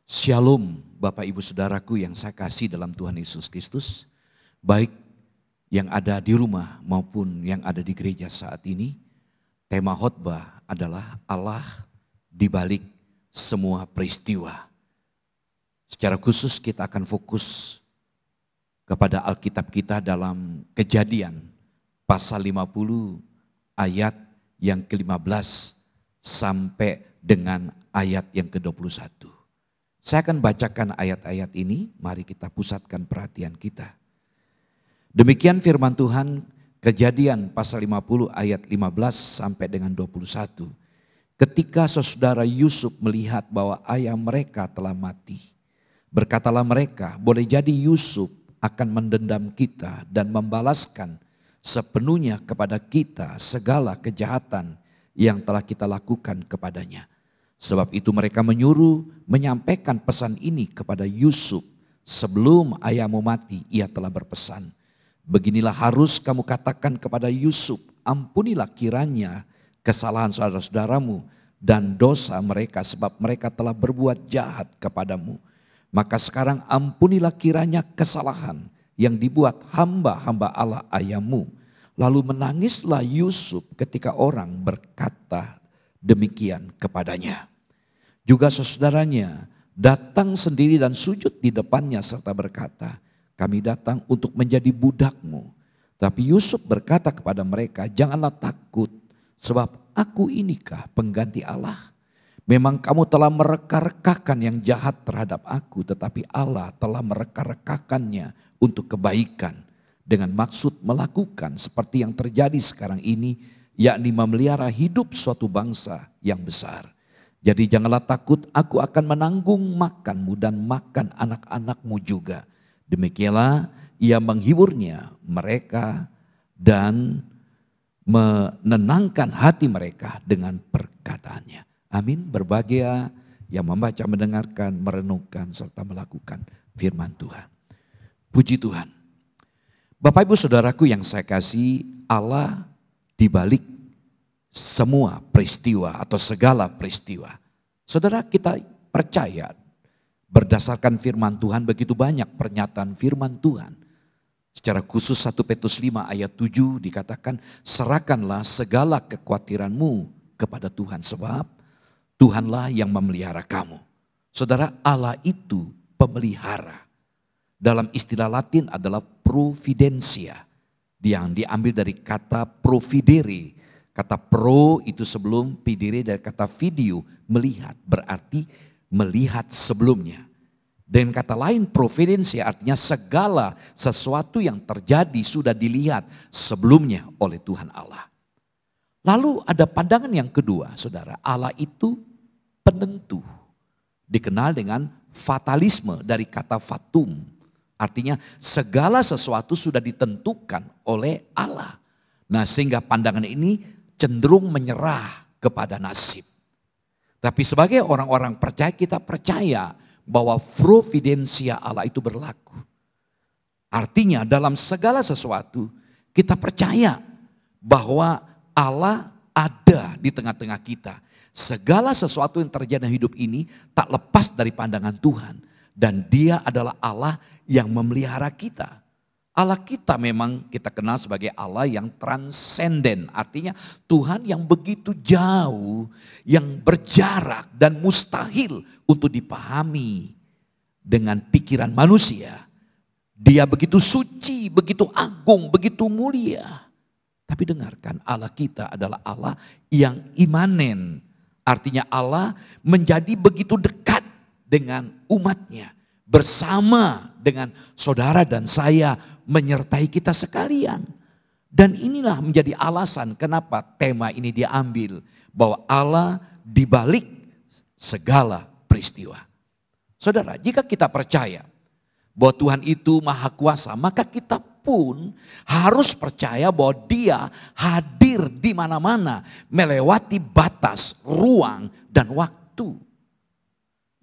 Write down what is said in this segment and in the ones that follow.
Shalom Bapak Ibu Saudaraku yang saya kasih dalam Tuhan Yesus Kristus. Baik yang ada di rumah maupun yang ada di gereja saat ini. Tema khotbah adalah Allah di balik semua peristiwa. Secara khusus kita akan fokus kepada Alkitab kita dalam Kejadian pasal 50 ayat yang ke-15 sampai dengan ayat yang ke-21. Saya akan bacakan ayat-ayat ini, mari kita pusatkan perhatian kita. Demikian firman Tuhan, Kejadian pasal 50 ayat 15 sampai dengan 21. Ketika saudara Yusuf melihat bahwa ayah mereka telah mati, berkatalah mereka, boleh jadi Yusuf akan mendendam kita dan membalaskan sepenuhnya kepada kita segala kejahatan yang telah kita lakukan kepadanya. Sebab itu mereka menyuruh menyampaikan pesan ini kepada Yusuf. Sebelum ayahmu mati, ia telah berpesan. Beginilah harus kamu katakan kepada Yusuf, ampunilah kiranya kesalahan saudara-saudaramu dan dosa mereka, sebab mereka telah berbuat jahat kepadamu. Maka sekarang ampunilah kiranya kesalahan yang dibuat hamba-hamba Allah ayahmu. Lalu menangislah Yusuf ketika orang berkata demikian kepadanya. Juga saudaranya datang sendiri dan sujud di depannya serta berkata, kami datang untuk menjadi budakmu. Tapi Yusuf berkata kepada mereka, janganlah takut, sebab aku inikah pengganti Allah. Memang kamu telah mereka-rekakan yang jahat terhadap aku, tetapi Allah telah mereka-rekakannya untuk kebaikan. Dengan maksud melakukan seperti yang terjadi sekarang ini, yakni memelihara hidup suatu bangsa yang besar. Jadi janganlah takut, aku akan menanggung makanmu dan makan anak-anakmu juga. Demikianlah ia menghiburnya mereka dan menenangkan hati mereka dengan perkataannya. Amin. Berbahagia yang membaca, mendengarkan, merenungkan serta melakukan firman Tuhan. Puji Tuhan. Bapak Ibu Saudaraku yang saya kasih, Allah di balik semua peristiwa atau segala peristiwa. Saudara, kita percaya berdasarkan firman Tuhan, begitu banyak pernyataan firman Tuhan. Secara khusus 1 Petrus 5 ayat 7 dikatakan, serahkanlah segala kekhawatiranmu kepada Tuhan, sebab Tuhanlah yang memelihara kamu. Saudara, Allah itu pemelihara. Dalam istilah Latin adalah providentia, yang diambil dari kata providere. Kata pro itu sebelum, videre dari kata video, melihat, berarti melihat sebelumnya. Dan kata lain providensia artinya segala sesuatu yang terjadi sudah dilihat sebelumnya oleh Tuhan Allah. Lalu ada pandangan yang kedua, saudara, Allah itu penentu. Dikenal dengan fatalisme dari kata fatum. Artinya segala sesuatu sudah ditentukan oleh Allah. Nah, sehingga pandangan ini cenderung menyerah kepada nasib. Tapi sebagai orang-orang percaya, kita percaya bahwa providensia Allah itu berlaku. Artinya dalam segala sesuatu kita percaya bahwa Allah ada di tengah-tengah kita. Segala sesuatu yang terjadi dalam hidup ini tak lepas dari pandangan Tuhan. Dan Dia adalah Allah yang memelihara kita. Allah kita memang kita kenal sebagai Allah yang transenden. Artinya Tuhan yang begitu jauh, yang berjarak dan mustahil untuk dipahami dengan pikiran manusia. Dia begitu suci, begitu agung, begitu mulia. Tapi dengarkan, Allah kita adalah Allah yang imanen. Artinya Allah menjadi begitu dekat dengan umatnya. Bersama dengan saudara dan saya, menyertai kita sekalian. Dan inilah menjadi alasan kenapa tema ini diambil. Bahwa Allah di balik segala peristiwa. Saudara, jika kita percaya bahwa Tuhan itu maha kuasa, maka kita pun harus percaya bahwa Dia hadir di mana-mana, melewati batas, ruang, dan waktu.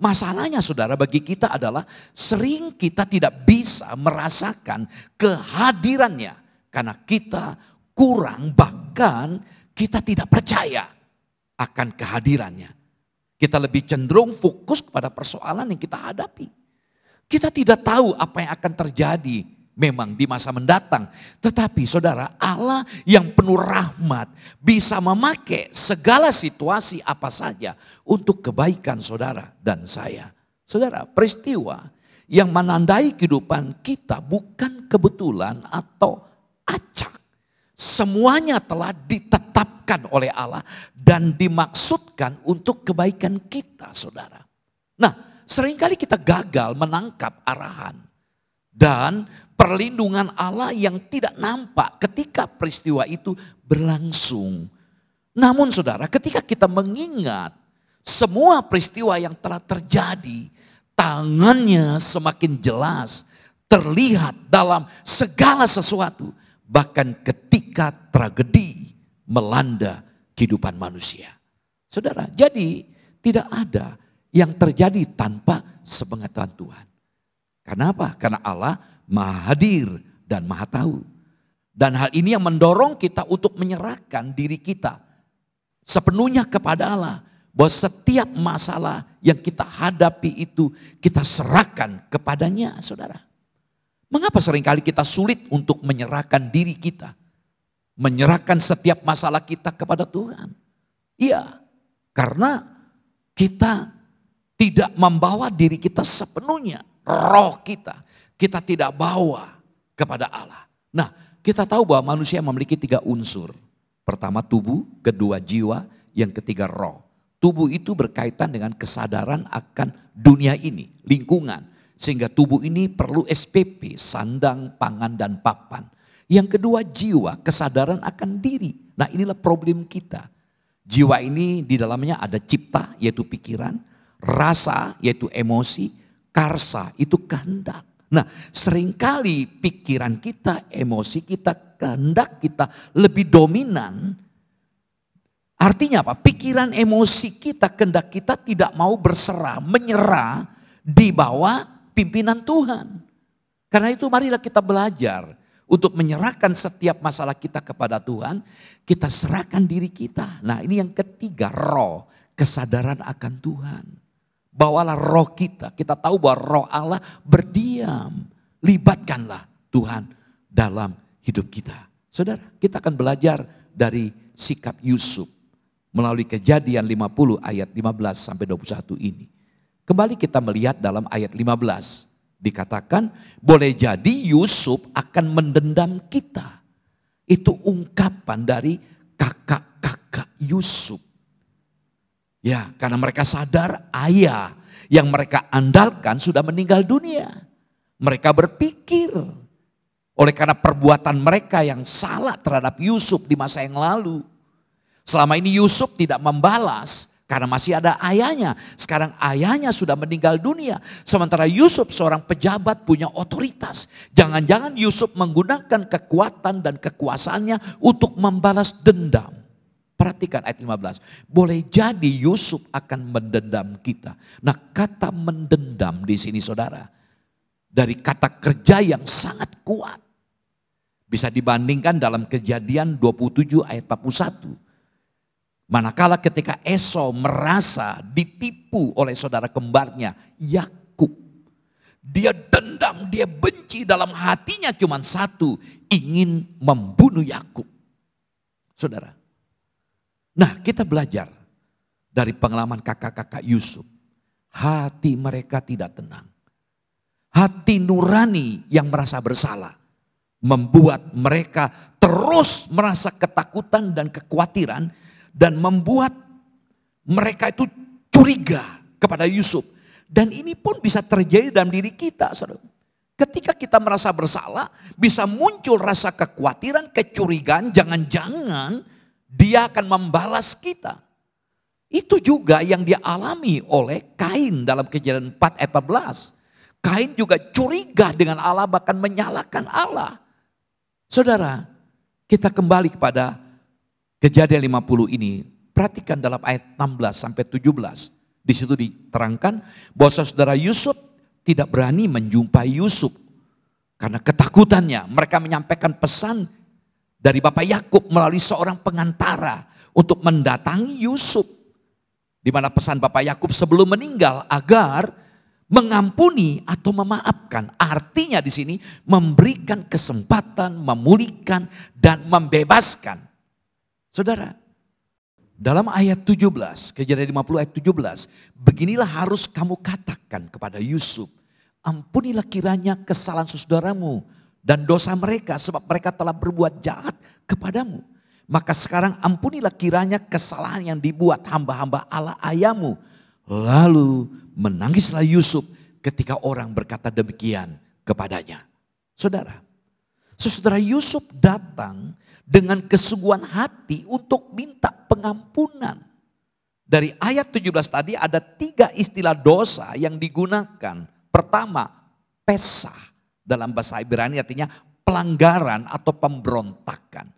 Masalahnya saudara, bagi kita adalah sering kita tidak bisa merasakan kehadirannya. Karena kita kurang, bahkan kita tidak percaya akan kehadirannya. Kita lebih cenderung fokus kepada persoalan yang kita hadapi. Kita tidak tahu apa yang akan terjadi memang di masa mendatang. Tetapi saudara, Allah yang penuh rahmat bisa memakai segala situasi apa saja untuk kebaikan saudara dan saya. Saudara, peristiwa yang menandai kehidupan kita bukan kebetulan atau acak. Semuanya telah ditetapkan oleh Allah dan dimaksudkan untuk kebaikan kita, saudara. Nah, seringkali kita gagal menangkap arahan dan perlindungan Allah yang tidak nampak ketika peristiwa itu berlangsung. Namun saudara, ketika kita mengingat semua peristiwa yang telah terjadi, tangannya semakin jelas terlihat dalam segala sesuatu. Bahkan ketika tragedi melanda kehidupan manusia. Saudara, jadi tidak ada yang terjadi tanpa sepengetahuan Tuhan. Kenapa? Karena Allah Maha Hadir dan Maha Tahu. Dan hal ini yang mendorong kita untuk menyerahkan diri kita sepenuhnya kepada Allah. Bahwa setiap masalah yang kita hadapi itu kita serahkan kepadanya, saudara. Mengapa seringkali kita sulit untuk menyerahkan diri kita? Menyerahkan setiap masalah kita kepada Tuhan. Iya, karena kita tidak membawa diri kita sepenuhnya. Roh kita tidak bawa kepada Allah. Nah, kita tahu bahwa manusia memiliki 3 unsur. Pertama tubuh, kedua jiwa, yang ketiga roh. Tubuh itu berkaitan dengan kesadaran akan dunia ini, lingkungan. Sehingga tubuh ini perlu SPP, sandang, pangan, dan papan. Yang kedua jiwa, kesadaran akan diri. Nah, inilah problem kita. Jiwa ini di dalamnya ada cipta, yaitu pikiran. Rasa, yaitu emosi. Karsa, itu kehendak. Nah, seringkali pikiran kita, emosi kita, kehendak kita lebih dominan. Artinya apa? Pikiran, emosi kita, kehendak kita tidak mau berserah, menyerah di bawah pimpinan Tuhan. Karena itu marilah kita belajar untuk menyerahkan setiap masalah kita kepada Tuhan. Kita serahkan diri kita. Nah, ini yang ketiga, roh, kesadaran akan Tuhan. Bawalah roh kita. Kita tahu bahwa roh Allah berdiam. Libatkanlah Tuhan dalam hidup kita. Saudara, kita akan belajar dari sikap Yusuf melalui Kejadian 50 ayat 15 sampai 21 ini. Kembali kita melihat dalam ayat 15. Dikatakan boleh jadi Yusuf akan mendendam kita. Itu ungkapan dari kakak-kakak Yusuf. Ya, karena mereka sadar ayah yang mereka andalkan sudah meninggal dunia. Mereka berpikir oleh karena perbuatan mereka yang salah terhadap Yusuf di masa yang lalu. Selama ini Yusuf tidak membalas karena masih ada ayahnya. Sekarang ayahnya sudah meninggal dunia. Sementara Yusuf seorang pejabat punya otoritas. Jangan-jangan Yusuf menggunakan kekuatan dan kekuasaannya untuk membalas dendam. Perhatikan ayat 15. Boleh jadi Yusuf akan mendendam kita. Nah, kata mendendam di sini saudara, dari kata kerja yang sangat kuat. Bisa dibandingkan dalam Kejadian 27 ayat 41. Manakala ketika Esau merasa ditipu oleh saudara kembarnya Yakub, dia dendam, dia benci, dalam hatinya cuma satu, ingin membunuh Yakub. Saudara. Nah, kita belajar dari pengalaman kakak-kakak Yusuf. Hati mereka tidak tenang. Hati nurani yang merasa bersalah membuat mereka terus merasa ketakutan dan kekhawatiran. Dan membuat mereka itu curiga kepada Yusuf. Dan ini pun bisa terjadi dalam diri kita, saudara. Ketika kita merasa bersalah, bisa muncul rasa kekhawatiran, kecurigaan, jangan-jangan dia akan membalas kita. Itu juga yang dialami oleh Kain dalam Kejadian 4 ayat 14. Kain juga curiga dengan Allah, bahkan menyalahkan Allah. Saudara, kita kembali kepada Kejadian 50 ini, perhatikan dalam ayat 16 sampai 17. Di situ diterangkan bahwa saudara Yusuf tidak berani menjumpai Yusuf. Karena ketakutannya, mereka menyampaikan pesan dari Bapak Yakub melalui seorang pengantara untuk mendatangi Yusuf. Di mana pesan Bapak Yakub sebelum meninggal agar mengampuni atau memaafkan. Artinya di sini memberikan kesempatan, memulihkan dan membebaskan. Saudara, dalam ayat 17, Kejadian 50 ayat 17, beginilah harus kamu katakan kepada Yusuf, ampunilah kiranya kesalahan saudaramu dan dosa mereka sebab mereka telah berbuat jahat kepadamu. Maka sekarang ampunilah kiranya kesalahan yang dibuat hamba-hamba Allah ayahmu. Lalu menangislah Yusuf ketika orang berkata demikian kepadanya. Saudara, saudara Yusuf datang dengan kesungguhan hati untuk minta pengampunan. Dari ayat 17 tadi ada 3 istilah dosa yang digunakan. Pertama, pesah. Dalam bahasa Ibrani artinya pelanggaran atau pemberontakan.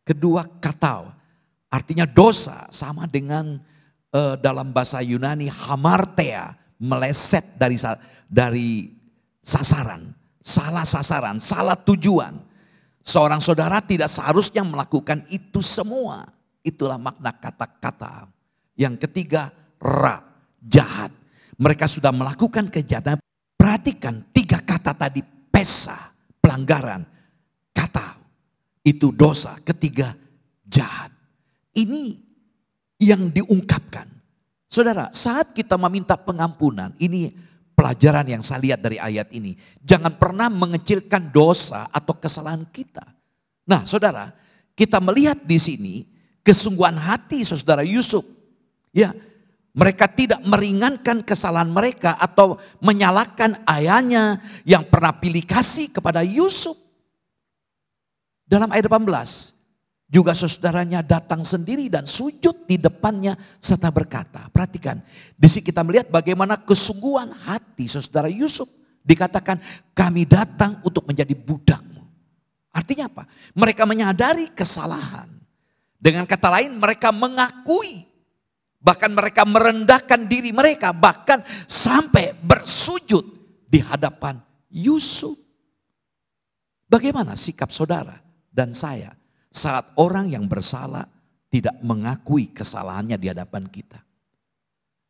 Kedua, katau. Artinya dosa sama dengan dalam bahasa Yunani hamartia. Meleset dari sasaran. Salah sasaran, salah tujuan. Seorang saudara tidak seharusnya melakukan itu semua. Itulah makna kata-kata. Yang ketiga, jahat. Mereka sudah melakukan kejahatan. Perhatikan 3 kata tadi, pesah, pelanggaran, kata. Itu dosa. Ketiga, jahat. Ini yang diungkapkan. Saudara, saat kita meminta pengampunan, ini pelajaran yang saya lihat dari ayat ini. Jangan pernah mengecilkan dosa atau kesalahan kita. Nah, saudara, kita melihat di sini kesungguhan hati saudara Yusuf. Ya, mereka tidak meringankan kesalahan mereka atau menyalahkan ayahnya yang pernah pilih kasih kepada Yusuf. Dalam ayat 18, juga saudaranya datang sendiri dan sujud di depannya serta berkata. Perhatikan, di sini kita melihat bagaimana kesungguhan hati saudara Yusuf. Dikatakan, kami datang untuk menjadi budakmu. Artinya apa? Mereka menyadari kesalahan. Dengan kata lain, mereka mengakui. Bahkan mereka merendahkan diri mereka, bahkan sampai bersujud di hadapan Yusuf. Bagaimana sikap saudara dan saya saat orang yang bersalah tidak mengakui kesalahannya di hadapan kita?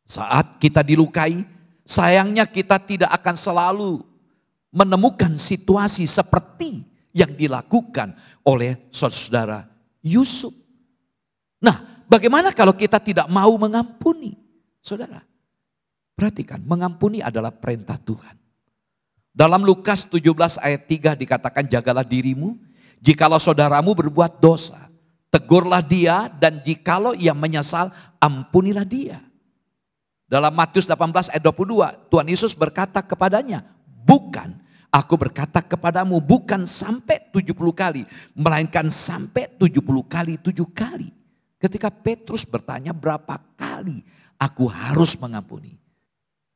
Saat kita dilukai, sayangnya kita tidak akan selalu menemukan situasi seperti yang dilakukan oleh saudara Yusuf. Nah, bagaimana kalau kita tidak mau mengampuni? Saudara, perhatikan, mengampuni adalah perintah Tuhan. Dalam Lukas 17 ayat 3 dikatakan, jagalah dirimu, jikalau saudaramu berbuat dosa, tegurlah dia, dan jikalau ia menyesal, ampunilah dia. Dalam Matius 18 ayat 22, Tuhan Yesus berkata kepadanya, bukan, aku berkata kepadamu, bukan sampai 70 kali, melainkan sampai 70 kali 7 kali. Ketika Petrus bertanya berapa kali aku harus mengampuni,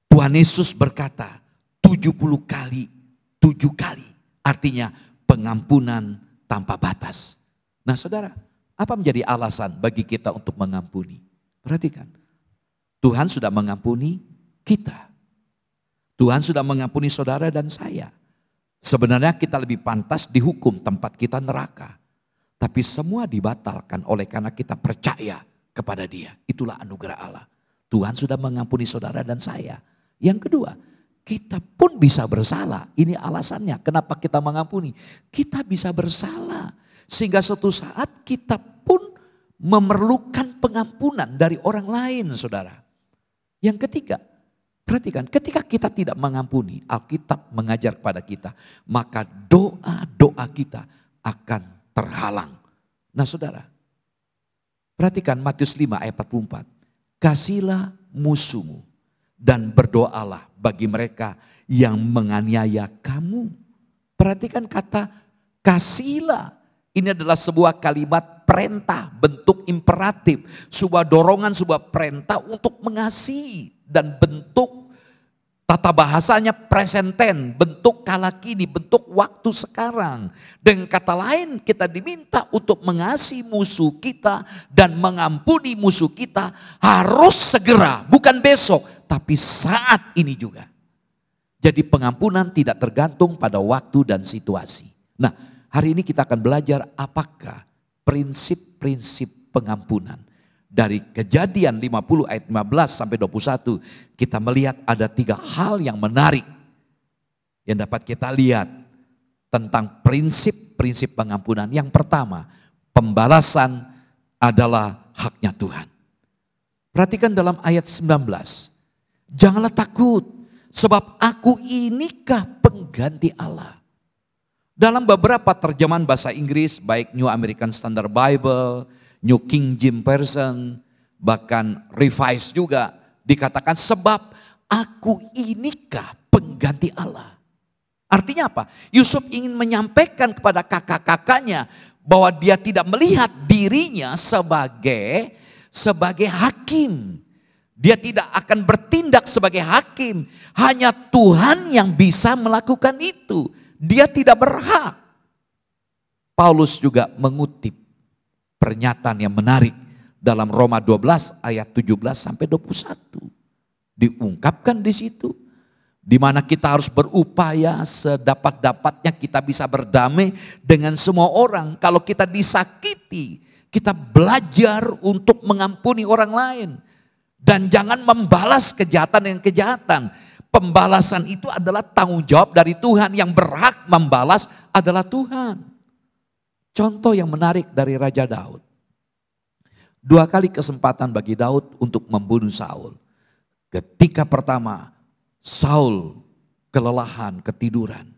Tuhan Yesus berkata 70 kali 7 kali. Artinya pengampunan tanpa batas. Nah saudara, apa menjadi alasan bagi kita untuk mengampuni? Perhatikan, Tuhan sudah mengampuni kita. Tuhan sudah mengampuni saudara dan saya. Sebenarnya kita lebih pantas dihukum, tempat kita neraka. Tapi semua dibatalkan oleh karena kita percaya kepada Dia. Itulah anugerah Allah. Tuhan sudah mengampuni saudara dan saya. Yang kedua, kita pun bisa bersalah. Ini alasannya kenapa kita mengampuni. Kita bisa bersalah. Sehingga suatu saat kita pun memerlukan pengampunan dari orang lain, saudara. Yang ketiga, perhatikan, ketika kita tidak mengampuni, Alkitab mengajar kepada kita, maka doa-doa kita akan terhalang. Nah saudara, perhatikan Matius 5 ayat 44. Kasihilah musuhmu dan berdoalah bagi mereka yang menganiaya kamu. Perhatikan kata kasihilah. Ini adalah sebuah kalimat perintah, bentuk imperatif. Sebuah dorongan, sebuah perintah untuk mengasihi. Dan bentuk tata bahasanya present tense, bentuk kala kini, bentuk waktu sekarang. Dengan kata lain kita diminta untuk mengasihi musuh kita dan mengampuni musuh kita harus segera, bukan besok, tapi saat ini juga. Jadi pengampunan tidak tergantung pada waktu dan situasi. Nah, hari ini kita akan belajar apakah prinsip-prinsip pengampunan dari Kejadian 50 ayat 15 sampai 21, kita melihat ada 3 hal yang menarik yang dapat kita lihat tentang prinsip-prinsip pengampunan. Yang pertama, pembalasan adalah haknya Tuhan. Perhatikan dalam ayat 19. Janganlah takut, sebab aku inikah pengganti Allah. Dalam beberapa terjemahan bahasa Inggris, baik New American Standard Bible, New King James Version, bahkan Revised juga, dikatakan sebab aku inikah pengganti Allah. Artinya apa? Yusuf ingin menyampaikan kepada kakak-kakaknya bahwa dia tidak melihat dirinya sebagai hakim. Dia tidak akan bertindak sebagai hakim. Hanya Tuhan yang bisa melakukan itu. Dia tidak berhak. Paulus juga mengutip pernyataan yang menarik dalam Roma 12 ayat 17 sampai 21. Diungkapkan di situ. Di mana kita harus berupaya sedapat-dapatnya kita bisa berdamai dengan semua orang. Kalau kita disakiti, kita belajar untuk mengampuni orang lain. Dan jangan membalas kejahatan dengan kejahatan. Pembalasan itu adalah tanggung jawab dari Tuhan. Yang berhak membalas adalah Tuhan. Contoh yang menarik dari Raja Daud. 2 kali kesempatan bagi Daud untuk membunuh Saul. Ketika pertama, Saul kelelahan, ketiduran.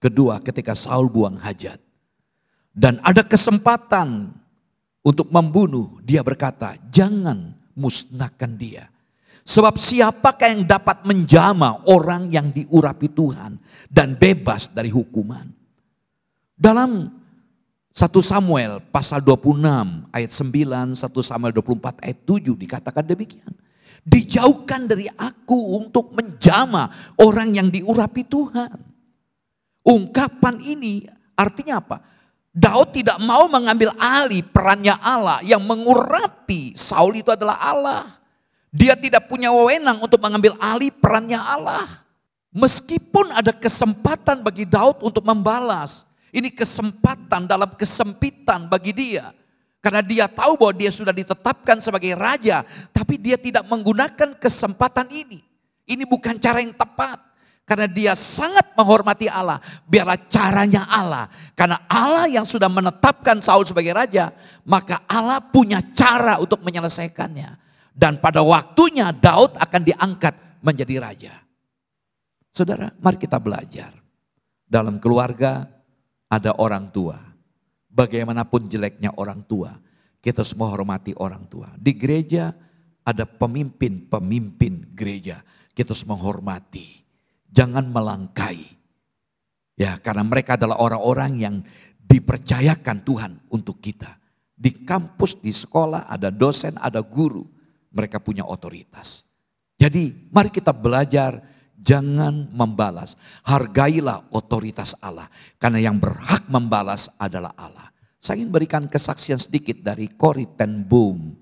Kedua, ketika Saul buang hajat. Dan ada kesempatan untuk membunuh, dia berkata, jangan musnahkan dia. Sebab siapakah yang dapat menjamah orang yang diurapi Tuhan dan bebas dari hukuman. Dalam 1 Samuel pasal 26 ayat 9, 1 Samuel 24 ayat 7 dikatakan demikian. Dijauhkan dari aku untuk menjamah orang yang diurapi Tuhan. Ungkapan ini artinya apa? Daud tidak mau mengambil alih perannya Allah yang mengurapi Saul itu adalah Allah. Dia tidak punya wewenang untuk mengambil alih perannya Allah. Meskipun ada kesempatan bagi Daud untuk membalas. Ini kesempatan dalam kesempitan bagi dia. Karena dia tahu bahwa dia sudah ditetapkan sebagai raja. Tapi dia tidak menggunakan kesempatan ini. Ini bukan cara yang tepat. Karena dia sangat menghormati Allah. Biarlah caranya Allah. Karena Allah yang sudah menetapkan Saul sebagai raja. Maka Allah punya cara untuk menyelesaikannya. Dan pada waktunya Daud akan diangkat menjadi raja. Saudara, mari kita belajar. Dalam keluarga ada orang tua. Bagaimanapun jeleknya orang tua, kita semua hormati orang tua. Di gereja ada pemimpin-pemimpin gereja. Kita semua hormati. Jangan melangkai. Ya, karena mereka adalah orang-orang yang dipercayakan Tuhan untuk kita. Di kampus, di sekolah ada dosen, ada guru. Mereka punya otoritas. Jadi mari kita belajar jangan membalas. Hargailah otoritas Allah. Karena yang berhak membalas adalah Allah. Saya ingin berikan kesaksian sedikit dari Corrie ten Boom.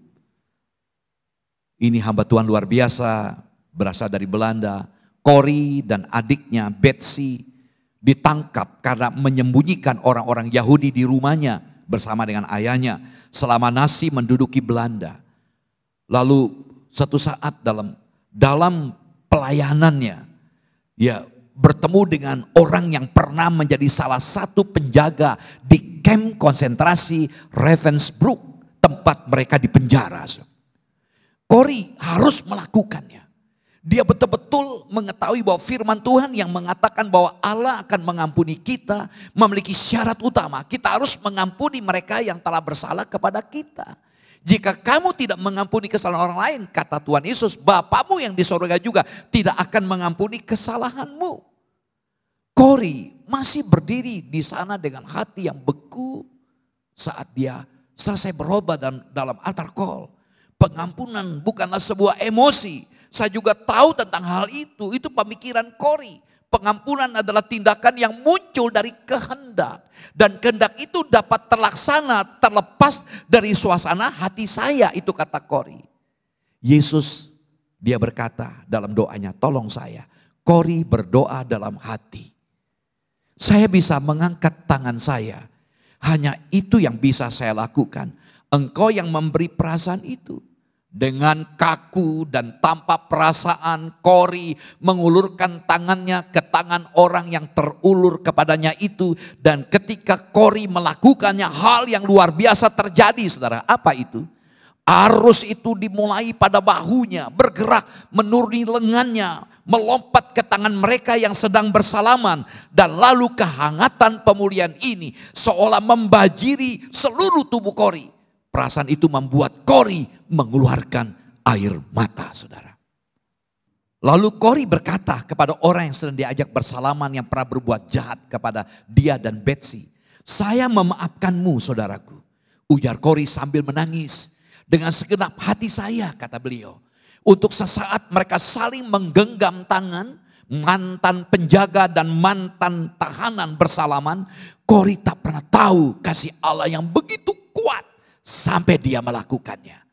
Ini hamba Tuhan luar biasa. Berasal dari Belanda. Corrie dan adiknya Betsy ditangkap karena menyembunyikan orang-orang Yahudi di rumahnya bersama dengan ayahnya. Selama Nazi menduduki Belanda. Lalu suatu saat dalam pelayanannya, ya bertemu dengan orang yang pernah menjadi salah satu penjaga di kamp konsentrasi Ravensbrück, tempat mereka dipenjara. Corrie harus melakukannya. Dia betul-betul mengetahui bahwa firman Tuhan yang mengatakan bahwa Allah akan mengampuni kita, memiliki syarat utama. Kita harus mengampuni mereka yang telah bersalah kepada kita. Jika kamu tidak mengampuni kesalahan orang lain, kata Tuhan Yesus, Bapamu yang di surga juga tidak akan mengampuni kesalahanmu. Corrie masih berdiri di sana dengan hati yang beku saat dia selesai berkhotbah dalam altar call. Pengampunan bukanlah sebuah emosi. Saya juga tahu tentang hal itu pemikiran Corrie. Pengampunan adalah tindakan yang muncul dari kehendak. Dan kehendak itu dapat terlaksana terlepas dari suasana hati saya, itu kata Corrie. Yesus dia berkata dalam doanya, tolong saya. Corrie berdoa dalam hati. Saya bisa mengangkat tangan saya. Hanya itu yang bisa saya lakukan. Engkau yang memberi perasaan itu. Dengan kaku dan tanpa perasaan, Kori mengulurkan tangannya ke tangan orang yang terulur kepadanya itu. Dan ketika Kori melakukannya, hal yang luar biasa terjadi, saudara. Apa itu? Arus itu dimulai pada bahunya, bergerak menuruni lengannya, melompat ke tangan mereka yang sedang bersalaman. Dan lalu kehangatan pemulihan ini seolah membajiri seluruh tubuh Kori. Perasaan itu membuat Kori mengeluarkan air mata, saudara. Lalu Kori berkata kepada orang yang sedang diajak bersalaman yang pernah berbuat jahat kepada dia dan Betsy. "Saya memaafkanmu, saudaraku," ujar Kori sambil menangis. "Dengan segenap hati saya," kata beliau. Untuk sesaat mereka saling menggenggam tangan, mantan penjaga dan mantan tahanan bersalaman. Kori tak pernah tahu kasih Allah yang begitu kuat sampai dia melakukannya.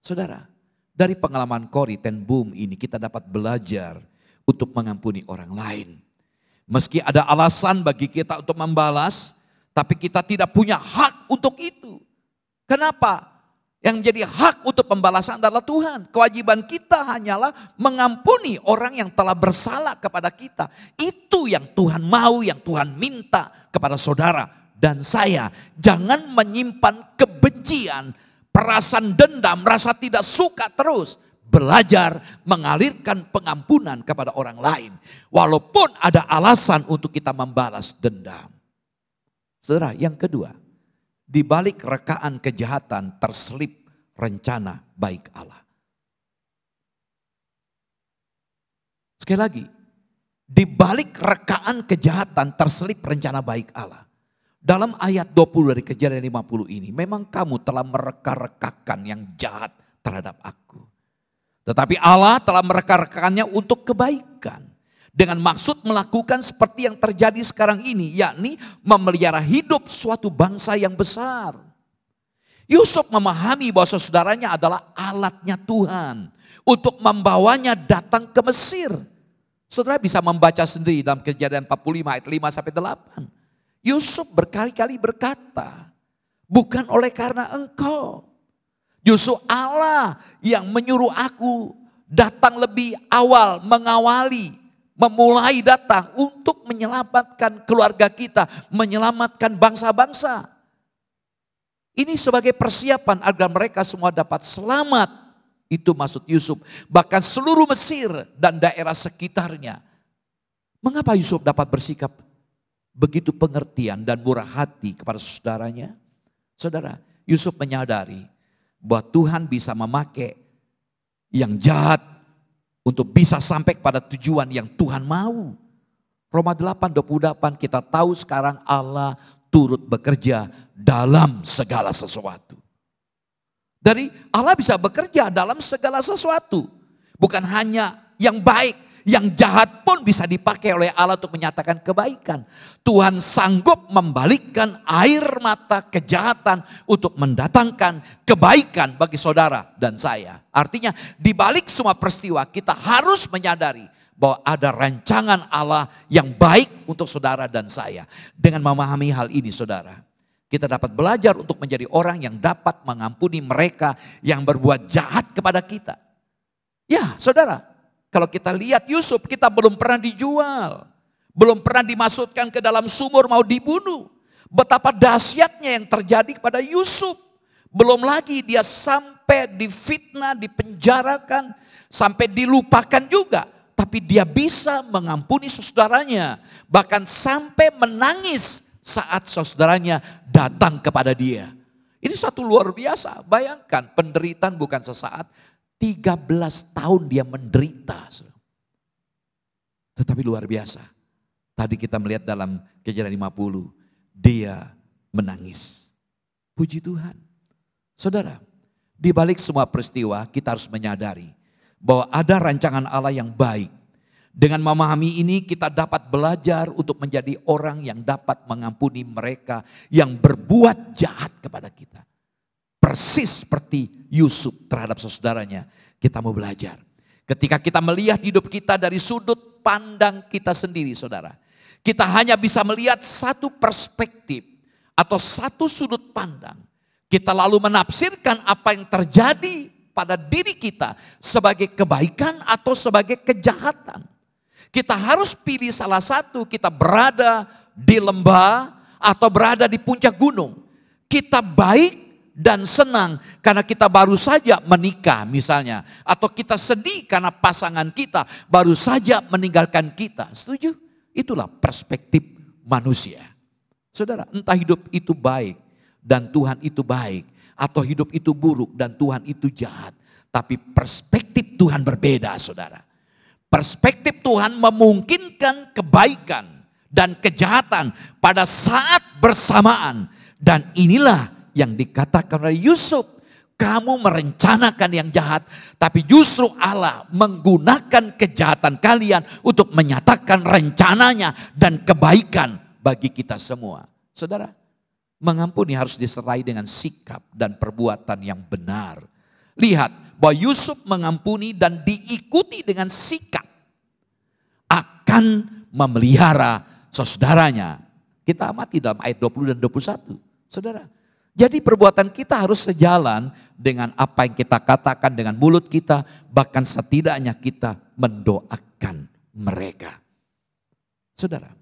Saudara, dari pengalaman Kori ten Boom ini kita dapat belajar untuk mengampuni orang lain. Meski ada alasan bagi kita untuk membalas, tapi kita tidak punya hak untuk itu. Kenapa? Yang menjadi hak untuk pembalasan adalah Tuhan. Kewajiban kita hanyalah mengampuni orang yang telah bersalah kepada kita. Itu yang Tuhan mau, yang Tuhan minta kepada saudara dan saya. Jangan menyimpan kebencian, perasaan dendam, rasa tidak suka terus. Belajar mengalirkan pengampunan kepada orang lain. Walaupun ada alasan untuk kita membalas dendam. Saudara, yang kedua, di balik rekaan kejahatan terselip rencana baik Allah. Sekali lagi, di balik rekaan kejahatan terselip rencana baik Allah. Dalam ayat 20 dari Kejadian 50 ini, memang kamu telah mereka-rekakan yang jahat terhadap aku. Tetapi Allah telah mereka-rekakannya untuk kebaikan. Dengan maksud melakukan seperti yang terjadi sekarang ini, yakni memelihara hidup suatu bangsa yang besar. Yusuf memahami bahwa saudaranya adalah alatnya Tuhan untuk membawanya datang ke Mesir. Saudara bisa membaca sendiri dalam Kejadian 45 ayat 5 sampai 8. Yusuf berkali-kali berkata, "Bukan oleh karena engkau, justru Allah yang menyuruh aku datang lebih awal, mengawali, memulai datang untuk menyelamatkan keluarga kita, menyelamatkan bangsa-bangsa." Ini sebagai persiapan agar mereka semua dapat selamat. Itu maksud Yusuf. Bahkan seluruh Mesir dan daerah sekitarnya. Mengapa Yusuf dapat bersikap begitu pengertian dan murah hati kepada saudaranya? Saudara, Yusuf menyadari bahwa Tuhan bisa memakai yang jahat untuk bisa sampai kepada tujuan yang Tuhan mau. Roma 8:28 kita tahu sekarang Allah turut bekerja dalam segala sesuatu. Dari Allah bisa bekerja dalam segala sesuatu. Bukan hanya yang baik, yang jahat pun bisa dipakai oleh Allah untuk menyatakan kebaikan. Tuhan sanggup membalikkan air mata kejahatan untuk mendatangkan kebaikan bagi saudara dan saya. Artinya di balik semua peristiwa kita harus menyadari bahwa ada rancangan Allah yang baik untuk saudara dan saya. Dengan memahami hal ini saudara, kita dapat belajar untuk menjadi orang yang dapat mengampuni mereka yang berbuat jahat kepada kita. Ya saudara, kalau kita lihat Yusuf, kita belum pernah dijual. Belum pernah dimasukkan ke dalam sumur mau dibunuh. Betapa dahsyatnya yang terjadi kepada Yusuf. Belum lagi dia sampai difitnah, dipenjarakan, sampai dilupakan juga. Tapi dia bisa mengampuni saudaranya. Bahkan sampai menangis saat saudaranya datang kepada dia. Ini satu luar biasa. Bayangkan penderitaan bukan sesaat. 13 tahun dia menderita. Tetapi luar biasa. Tadi kita melihat dalam Kejadian 50. Dia menangis. Puji Tuhan. Saudara, di balik semua peristiwa kita harus menyadari bahwa ada rancangan Allah yang baik. Dengan memahami ini kita dapat belajar untuk menjadi orang yang dapat mengampuni mereka yang berbuat jahat kepada kita. Persis seperti Yusuf terhadap saudaranya, kita mau belajar. Ketika kita melihat hidup kita dari sudut pandang kita sendiri saudara. Kita hanya bisa melihat satu perspektif atau satu sudut pandang. Kita lalu menafsirkan apa yang terjadi pada diri kita sebagai kebaikan atau sebagai kejahatan. Kita harus pilih salah satu, kita berada di lembah atau berada di puncak gunung. Kita baik dan senang karena kita baru saja menikah misalnya. Atau kita sedih karena pasangan kita baru saja meninggalkan kita. Setuju? Itulah perspektif manusia. Saudara, entah hidup itu baik dan Tuhan itu baik. Atau hidup itu buruk dan Tuhan itu jahat. Tapi perspektif Tuhan berbeda, saudara. Perspektif Tuhan memungkinkan kebaikan dan kejahatan pada saat bersamaan. Dan inilah yang dikatakan oleh Yusuf, kamu merencanakan yang jahat, tapi justru Allah menggunakan kejahatan kalian untuk menyatakan rencananya dan kebaikan bagi kita semua. Saudara, mengampuni harus disertai dengan sikap dan perbuatan yang benar. Lihat bahwa Yusuf mengampuni dan diikuti dengan sikap akan memelihara saudaranya. Kita amati dalam ayat 20 dan 21. Saudara, jadi perbuatan kita harus sejalan dengan apa yang kita katakan dengan mulut kita, bahkan setidaknya kita mendoakan mereka. Saudara,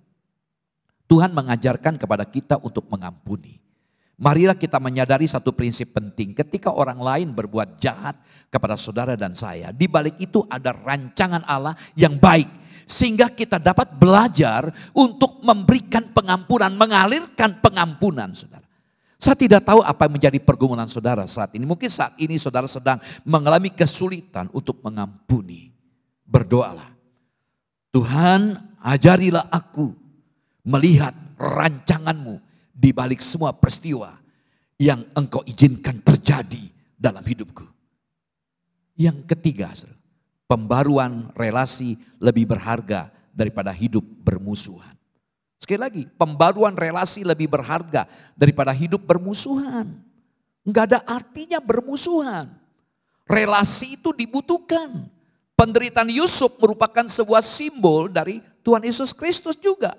Tuhan mengajarkan kepada kita untuk mengampuni. Marilah kita menyadari satu prinsip penting. Ketika orang lain berbuat jahat kepada saudara dan saya, di balik itu ada rancangan Allah yang baik. Sehingga kita dapat belajar untuk memberikan pengampunan, mengalirkan pengampunan, saudara. Saya tidak tahu apa yang menjadi pergumulan saudara saat ini. Mungkin saat ini saudara sedang mengalami kesulitan untuk mengampuni. Berdoalah. Tuhan, ajarilah aku melihat rancanganmu di balik semua peristiwa yang engkau izinkan terjadi dalam hidupku. Yang ketiga, pembaruan relasi lebih berharga daripada hidup bermusuhan. Sekali lagi, pembaruan relasi lebih berharga daripada hidup bermusuhan. Enggak ada artinya bermusuhan. Relasi itu dibutuhkan. Penderitaan Yusuf merupakan sebuah simbol dari Tuhan Yesus Kristus juga.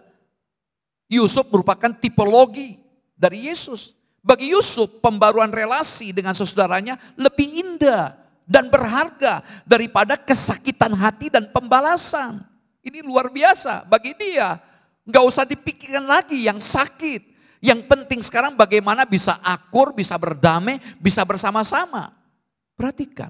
Yusuf merupakan tipologi dari Yesus. Bagi Yusuf, pembaruan relasi dengan saudaranya lebih indah dan berharga daripada kesakitan hati dan pembalasan. Ini luar biasa bagi dia. Nggak usah dipikirkan lagi yang sakit. Yang penting sekarang bagaimana bisa akur, bisa berdamai, bisa bersama-sama. Perhatikan.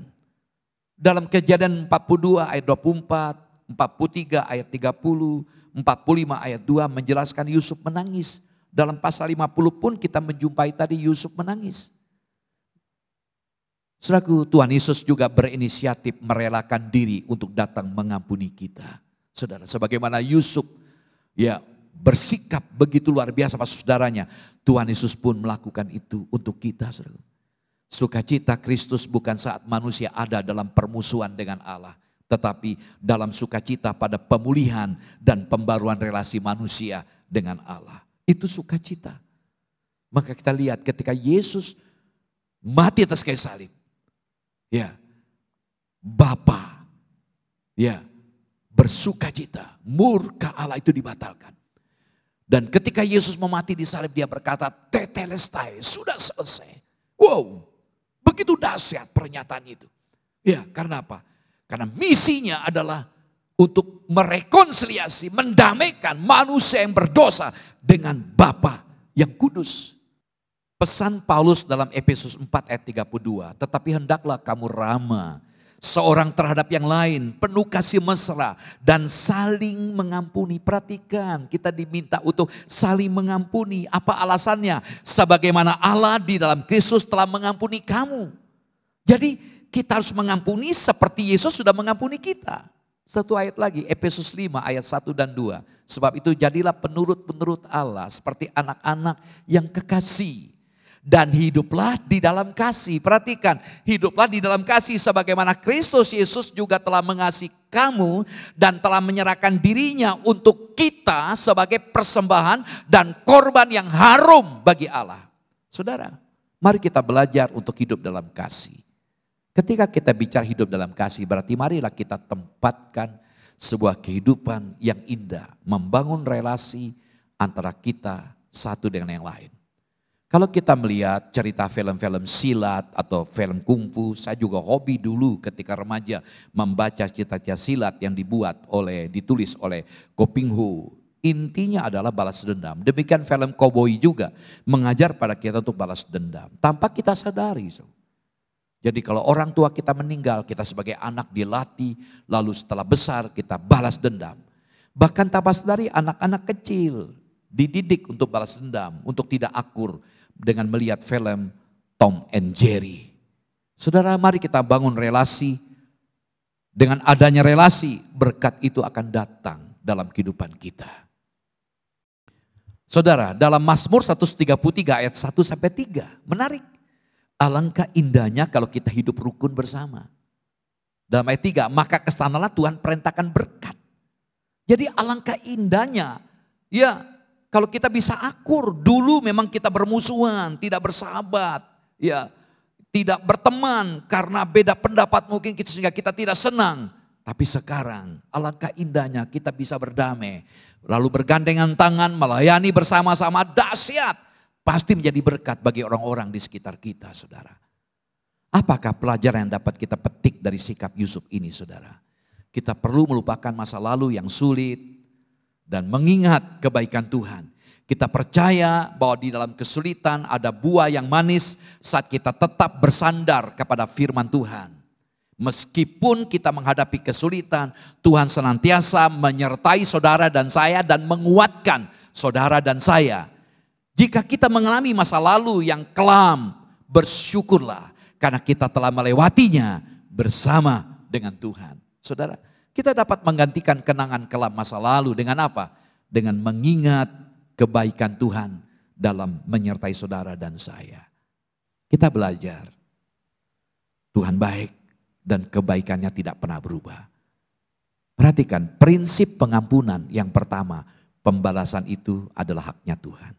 Dalam Kejadian 42 ayat 24, 43 ayat 30, 45 ayat 2 menjelaskan Yusuf menangis. Dalam pasal 50 pun kita menjumpai tadi Yusuf menangis. Saudaraku, Tuhan Yesus juga berinisiatif merelakan diri untuk datang mengampuni kita. Saudara, sebagaimana Yusuf bersikap begitu luar biasa pada saudaranya, Tuhan Yesus pun melakukan itu untuk kita. Saudara. Sukacita Kristus bukan saat manusia ada dalam permusuhan dengan Allah, tetapi dalam sukacita pada pemulihan dan pembaruan relasi manusia dengan Allah. Itu sukacita. Maka kita lihat ketika Yesus mati atas kayu salib, Bapa, bersukacita, murka Allah itu dibatalkan. Dan ketika Yesus memati di salib, dia berkata, tetelestai, sudah selesai. Wow, begitu dahsyat pernyataan itu. Karena apa? Karena misinya adalah untuk merekonsiliasi, mendamaikan manusia yang berdosa dengan Bapa yang kudus. Pesan Paulus dalam Efesus 4 ayat 32, tetapi hendaklah kamu ramah seorang terhadap yang lain, penuh kasih mesra dan saling mengampuni. Perhatikan, kita diminta untuk saling mengampuni. Apa alasannya? Sebagaimana Allah di dalam Kristus telah mengampuni kamu. Jadi kita harus mengampuni seperti Yesus sudah mengampuni kita. Satu ayat lagi, Efesus 5 ayat 1 dan 2. Sebab itu jadilah penurut-penurut Allah seperti anak-anak yang kekasih. Dan hiduplah di dalam kasih. Perhatikan, hiduplah di dalam kasih sebagaimana Kristus Yesus juga telah mengasihi kamu dan telah menyerahkan dirinya untuk kita sebagai persembahan dan korban yang harum bagi Allah. Saudara, mari kita belajar untuk hidup dalam kasih. Ketika kita bicara hidup dalam kasih, berarti marilah kita tempatkan sebuah kehidupan yang indah, membangun relasi antara kita satu dengan yang lain. Kalau kita melihat cerita film-film silat atau film kungfu, saya juga hobi dulu ketika remaja membaca cerita-cerita silat yang ditulis oleh Ko Ping Hu. Intinya adalah balas dendam. Demikian film Cowboy juga mengajar pada kita untuk balas dendam. Tanpa kita sadari. Jadi kalau orang tua kita meninggal, kita sebagai anak dilatih, lalu setelah besar kita balas dendam. Bahkan tanpa sadari anak-anak kecil dididik untuk balas dendam, untuk tidak akur dengan melihat film Tom and Jerry. Saudara, mari kita bangun relasi. Dengan adanya relasi, berkat itu akan datang dalam kehidupan kita. Saudara, dalam Mazmur 133 ayat 1-3, menarik. Alangkah indahnya kalau kita hidup rukun bersama. Dalam ayat 3, maka kesanalah Tuhan perintahkan berkat. Jadi alangkah indahnya, ya, kalau kita bisa akur. Dulu memang kita bermusuhan, tidak bersahabat, ya, tidak berteman karena beda pendapat mungkin sehingga kita tidak senang. Tapi sekarang alangkah indahnya kita bisa berdamai, lalu bergandengan tangan melayani bersama-sama. Dahsyat, pasti menjadi berkat bagi orang-orang di sekitar kita, saudara. Apakah pelajaran yang dapat kita petik dari sikap Yusuf ini, saudara? Kita perlu melupakan masa lalu yang sulit dan mengingat kebaikan Tuhan. Kita percaya bahwa di dalam kesulitan ada buah yang manis saat kita tetap bersandar kepada firman Tuhan. Meskipun kita menghadapi kesulitan, Tuhan senantiasa menyertai saudara dan saya dan menguatkan saudara dan saya. Jika kita mengalami masa lalu yang kelam, bersyukurlah karena kita telah melewatinya bersama dengan Tuhan. Saudara, kita dapat menggantikan kenangan kelam masa lalu dengan apa? Dengan mengingat kebaikan Tuhan dalam menyertai saudara dan saya. Kita belajar. Tuhan baik dan kebaikannya tidak pernah berubah. Perhatikan prinsip pengampunan yang pertama, pembalasan itu adalah haknya Tuhan.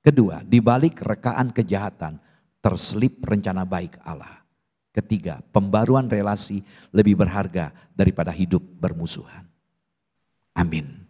Kedua, di balik rekaan kejahatan terselip rencana baik Allah. Ketiga, pembaruan relasi lebih berharga daripada hidup bermusuhan. Amin.